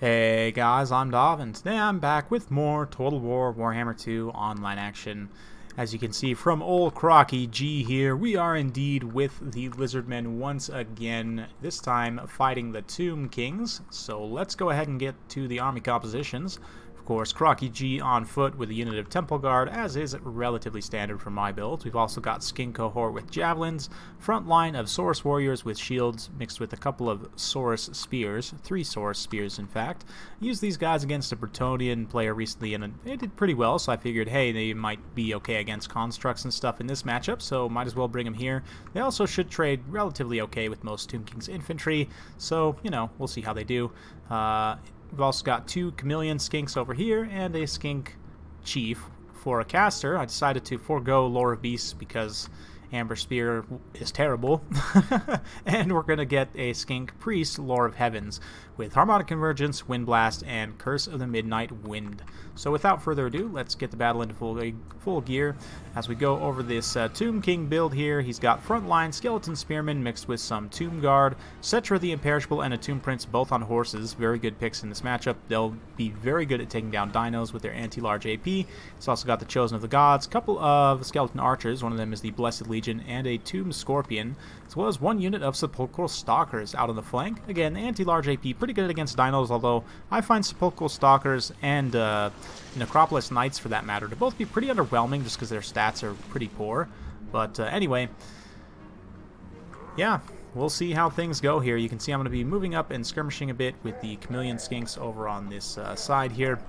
Hey guys, I'm Dov, and today I'm back with more Total War Warhammer 2 online action. As you can see from old Crocky G here, we are indeed with the Lizardmen once again, this time fighting the Tomb Kings. So let's go ahead and get to the army compositions. Of course, Crocky G on foot with a unit of Temple Guard, as is relatively standard for my builds. We've also got Skin Cohort with Javelins, front line of Saurus Warriors with shields, mixed with a couple of Saurus Spears, 3 Saurus Spears in fact. I used these guys against a Bretonnian player recently, and it did pretty well, so I figured, hey, they might be okay against constructs and stuff in this matchup, so might as well bring them here. They also should trade relatively okay with most Tomb King's infantry, so, you know, we'll see how they do. We've also got 2 Chameleon Skinks over here and a Skink Chief. For a caster, I decided to forego Lore of Beasts because Amber Spear is terrible. And we're going to get a Skink Priest, Lore of Heavens, with Harmonic Convergence, Wind Blast, and Curse of the Midnight Wind. So without further ado, let's get the battle into full gear. As we go over this Tomb King build here, he's got frontline Skeleton Spearmen mixed with some Tomb Guard, Settra the Imperishable, and a Tomb Prince both on horses. Very good picks in this matchup. They'll be very good at taking down dinos with their anti-large AP. He's also got the Chosen of the Gods, a couple of Skeleton Archers, one of them is the Blessed Legion, and a Tomb Scorpion, as well as 1 unit of Sepulchral Stalkers out on the flank. Again, anti-large AP, pretty good against dinos, although I find Sepulchral Stalkers and Necropolis Knights, for that matter, to both be pretty underwhelming just because their stats are pretty poor. But anyway, yeah, we'll see how things go here. You can see I'm going to be moving up and skirmishing a bit with the Chameleon Skinks over on this side here.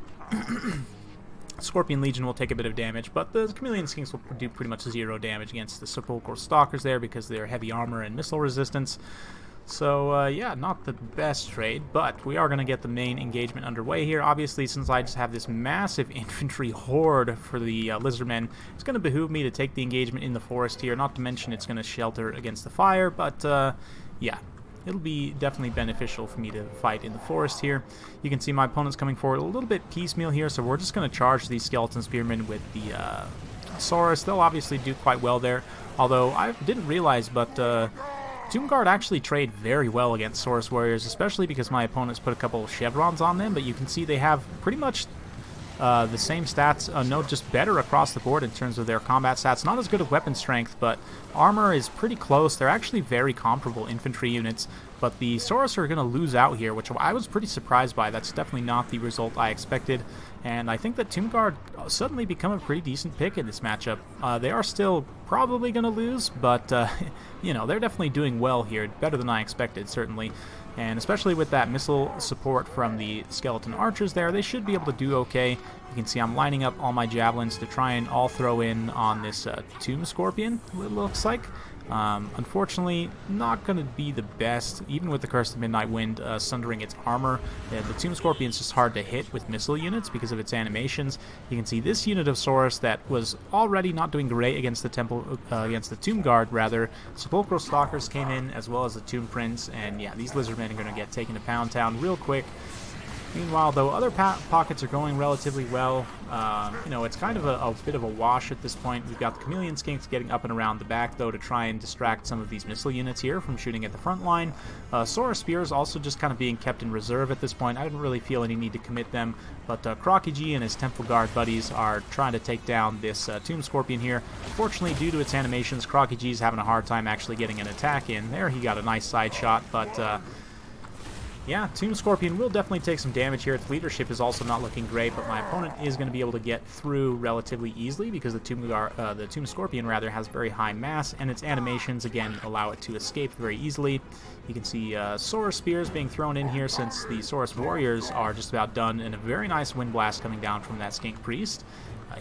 Scorpion Legion will take a bit of damage, but the Chameleon Skinks will do pretty much 0 damage against the Sepulchral Stalkers there because they're heavy armor and missile resistance. So, yeah, not the best trade, but we are going to get the main engagement underway here. Obviously, since I just have this massive infantry horde for the Lizardmen, it's going to behoove me to take the engagement in the forest here, not to mention it's going to shelter against the fire, but, yeah. It'll be definitely beneficial for me to fight in the forest here. You can see my opponent's coming forward a little bit piecemeal here, so we're just going to charge these Skeleton Spearmen with the Saurus. They'll obviously do quite well there, although I didn't realize, but Tomb Guard actually trade very well against Saurus Warriors, especially because my opponents put a couple of chevrons on them, but you can see they have pretty much the same stats, no, just better across the board in terms of their combat stats. Not as good as weapon strength, but armor is pretty close. They're actually very comparable infantry units, but the Saurus are going to lose out here, which I was pretty surprised by. That's definitely not the result I expected, and I think that Tomb Guard suddenly become a pretty decent pick in this matchup. They are still probably going to lose, but, you know, they're definitely doing well here, better than I expected, certainly. And especially with that missile support from the Skeleton Archers there, they should be able to do okay. You can see I'm lining up all my Javelins to try and all throw in on this Tomb Scorpion, it looks like. Unfortunately, not going to be the best, even with the Curse of the Midnight Wind sundering its armor. The Tomb Scorpion is just hard to hit with missile units because of its animations. You can see this unit of Saurus that was already not doing great against the against the Tomb Guard, rather. Sepulchral Stalkers came in, as well as the Tomb Prince, and yeah, these Lizardmen are going to get taken to Pound Town real quick. Meanwhile, though, other pockets are going relatively well. You know, it's kind of a bit of a wash at this point. We've got the Chameleon Skinks getting up and around the back, though, to try and distract some of these missile units here from shooting at the front line. Saurus Spears also just kind of being kept in reserve at this point. I didn't really feel any need to commit them, but Crocky G and his Temple Guard buddies are trying to take down this Tomb Scorpion here. Unfortunately, due to its animations, Crocky G's having a hard time actually getting an attack in. There, he got a nice side shot, but yeah, Tomb Scorpion will definitely take some damage here. Its leadership is also not looking great, but my opponent is going to be able to get through relatively easily because the Tomb Scorpion rather has very high mass, and its animations again allow it to escape very easily. You can see Saurus Spears being thrown in here since the Saurus Warriors are just about done, and a very nice Wind Blast coming down from that Skink Priest.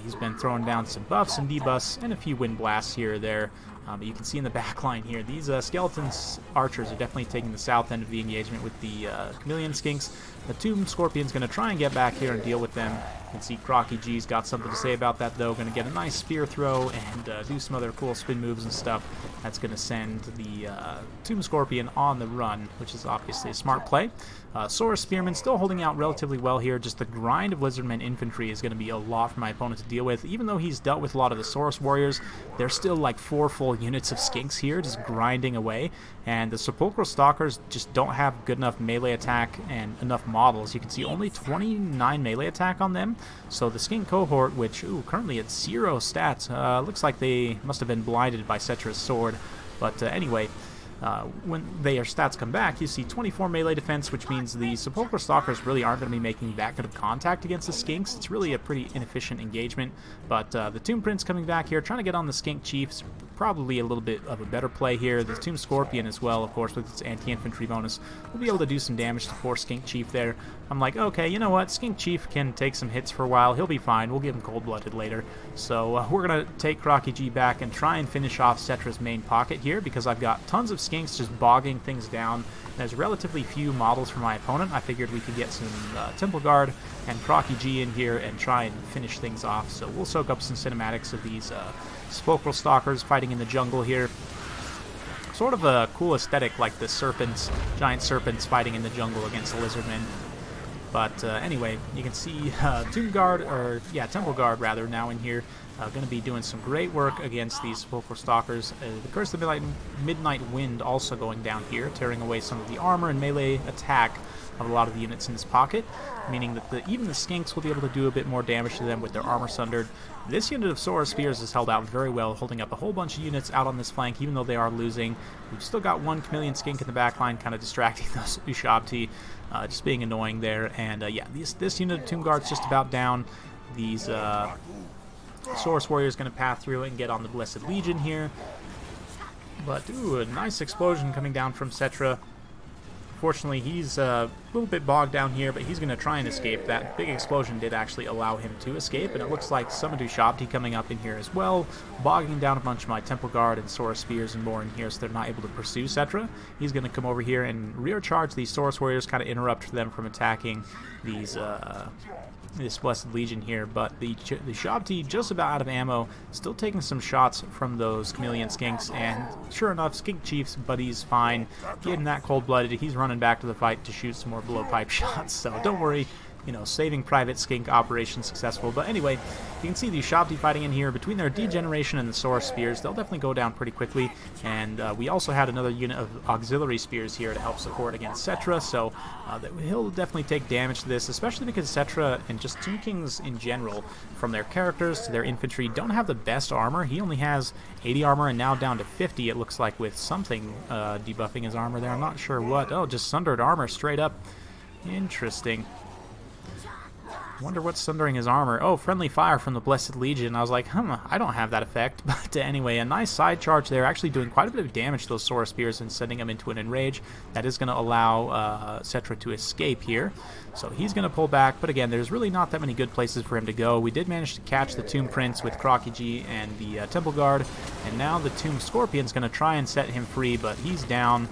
He's been throwing down some buffs and debuffs and a few Wind Blasts here or there. But you can see in the back line here, these Skeleton Archers are definitely taking the south end of the engagement with the Chameleon Skinks. The Tomb Scorpion's going to try and get back here and deal with them. You can see Crocky G's got something to say about that, though. Going to get a nice spear throw and do some other cool spin moves and stuff. That's going to send the Tomb Scorpion on the run, which is obviously a smart play. Saurus Spearmen still holding out relatively well here. Just the grind of Lizardmen infantry is going to be a lot for my opponent to deal with. Even though he's dealt with a lot of the Saurus Warriors, there's still like 4 full units of skinks here, just grinding away, and the Sepulchral Stalkers just don't have good enough melee attack and enough models. You can see only 29 melee attack on them, so the skink cohort, which currently at 0 stats, looks like they must have been blinded by Settra's sword, but anyway, when their stats come back, you see 24 melee defense, which means the Sepulchral Stalkers really aren't going to be making that good of contact against the Skinks. It's really a pretty inefficient engagement, but the Tomb Prince coming back here, trying to get on the Skink Chiefs, probably a little bit of a better play here. The Tomb Scorpion as well, of course, with its anti-infantry bonus, will be able to do some damage to poor Skink Chief there. I'm like, okay, you know what, Skink Chief can take some hits for a while, he'll be fine, we'll give him cold-blooded later. So we're going to take Crocky G back and try and finish off Settra's main pocket here, because I've got tons of Skinks just bogging things down. There's relatively few models for my opponent. I figured we could get some Temple Guard and Crocky G in here and try and finish things off. So we'll soak up some cinematics of these Sepulchral Stalkers fighting in the jungle here. Sort of a cool aesthetic, like the serpents, giant serpents fighting in the jungle against the Lizardmen. But anyway, you can see Temple Guard rather, now in here. Going to be doing some great work against these Sepulchral Stalkers. The Curse of the Midnight Wind also going down here, tearing away some of the armor and melee attack of a lot of the units in this pocket, meaning that even the Skinks will be able to do a bit more damage to them with their armor sundered. This unit of Saurus Spears has held out very well, holding up a whole bunch of units out on this flank, even though they are losing. We've still got one Chameleon Skink in the back line, kind of distracting those Ushabti, just being annoying there. And yeah, this unit of Tomb Guard's just about down. These Saurus Warrior is going to pass through and get on the Blessed Legion here. But, a nice explosion coming down from Settra. Fortunately, he's a little bit bogged down here, but he's going to try and escape. That big explosion did actually allow him to escape, and it looks like some of Ushabti coming up in here as well, bogging down a bunch of my Temple Guard and Saurus Spears and more in here, so they're not able to pursue Settra. He's going to come over here and rear charge these Saurus Warriors, kind of interrupt them from attacking these this Blessed Legion here, but the Ushabti just about out of ammo, still taking some shots from those Chameleon Skinks, and sure enough, Skink Chief's buddy's fine. Gave him that cold-blooded. He's running back to the fight to shoot some more blowpipe shots, so don't worry. You know, saving Private Skink operation successful. But anyway, you can see the Ushabti fighting in here. Between their Degeneration and the Saurus Spears, they'll definitely go down pretty quickly. And we also had another unit of Auxiliary Spears here to help support against Settra, so he'll definitely take damage to this, especially because Settra and just Tomb Kings in general, from their characters to their infantry, don't have the best armor. He only has 80 armor and now down to 50, it looks like, with something debuffing his armor there. I'm not sure what. Oh, just sundered armor straight up. Interesting. Wonder what's sundering his armor. Oh, friendly fire from the Blessed Legion. I was like, I don't have that effect. But anyway, a nice side charge there, actually doing quite a bit of damage to those Saurus Spears and sending them into an enrage. That is going to allow Settra to escape here. So he's going to pull back, but again, there's really not that many good places for him to go. We did manage to catch the Tomb Prince with Crocky G and the Temple Guard, and now the Tomb Scorpion's going to try and set him free, but he's down.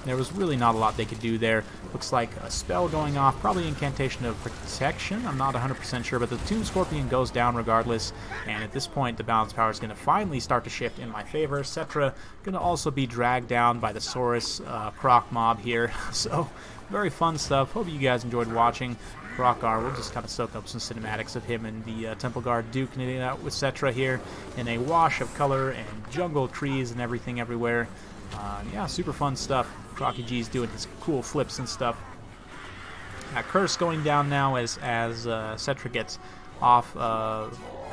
There was really not a lot they could do there. Looks like a spell going off, probably Incantation of Protection. I'm not 100% sure, but the Tomb Scorpion goes down regardless, and at this point, the balance power is going to finally start to shift in my favor. Settra going to also be dragged down by the Saurus Croc mob here, so very fun stuff. Hope you guys enjoyed watching. Crockar, we'll just kind of soak up some cinematics of him and the Temple Guard duking it out with Settra here in a wash of color and jungle trees and everything everywhere. Yeah, super fun stuff. Crocky G's doing his cool flips and stuff. Curse going down now as Settra gets off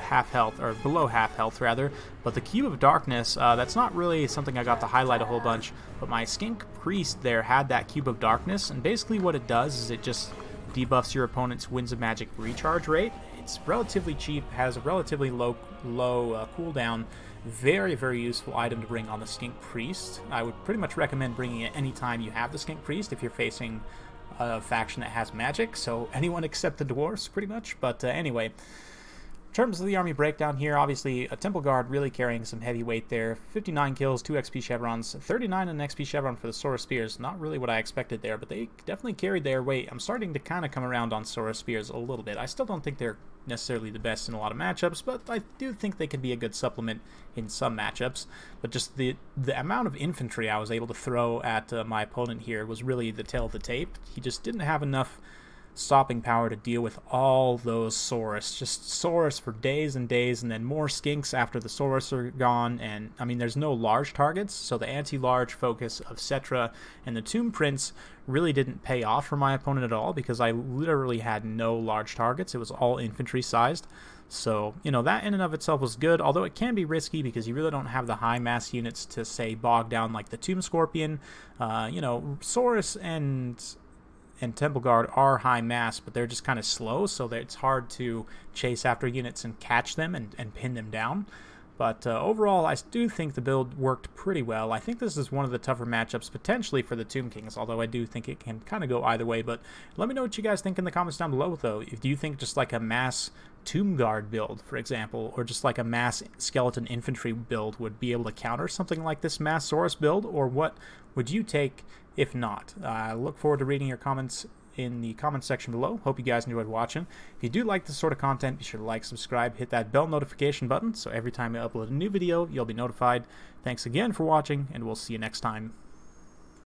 half health, or below half health rather, but the Cube of Darkness, that's not really something I got to highlight a whole bunch, but my Skink Priest there had that Cube of Darkness, and basically what it does is it just debuffs your opponent's Winds of Magic recharge rate. It's relatively cheap, has a relatively low cooldown, very, very useful item to bring on the Skink Priest. I would pretty much recommend bringing it anytime you have the Skink Priest if you're facing a faction that has magic, so anyone except the Dwarves, pretty much. But anyway, in terms of the army breakdown here, obviously a Temple Guard really carrying some heavy weight there. 59 kills, 2 XP chevrons, 39 and an XP chevron for the Saurus Spears. Not really what I expected there, but they definitely carried their weight. I'm starting to kind of come around on Saurus Spears a little bit. I still don't think they're necessarily the best in a lot of matchups, but I do think they can be a good supplement in some matchups. But just the amount of infantry I was able to throw at my opponent here was really the tail of the tape. He just didn't have enough stopping power to deal with all those Saurus. Just Saurus for days and days, and then more skinks after the Saurus are gone. And I mean, there's no large targets, so the anti-large focus of Settra and the Tomb Prince really didn't pay off for my opponent at all, because I literally had no large targets. It was all infantry sized. So, you know, that in and of itself was good, although it can be risky because you really don't have the high mass units to, say, bog down like the Tomb Scorpion. You know, Saurus and Temple Guard are high mass, but they're just kind of slow, so that it's hard to chase after units and catch them and pin them down. But overall, I do think the build worked pretty well. I think this is one of the tougher matchups potentially for the Tomb Kings, although I do think it can kind of go either way. But let me know what you guys think in the comments down below, though. Do you think just like a mass Tomb Guard build, for example, or just like a mass skeleton infantry build would be able to counter something like this mass Saurus build, or what would you take if not? I look forward to reading your comments in the comments section below. Hope you guys enjoyed watching. If you do like this sort of content, be sure to like, subscribe, hit that bell notification button so every time I upload a new video, you'll be notified. Thanks again for watching, and we'll see you next time.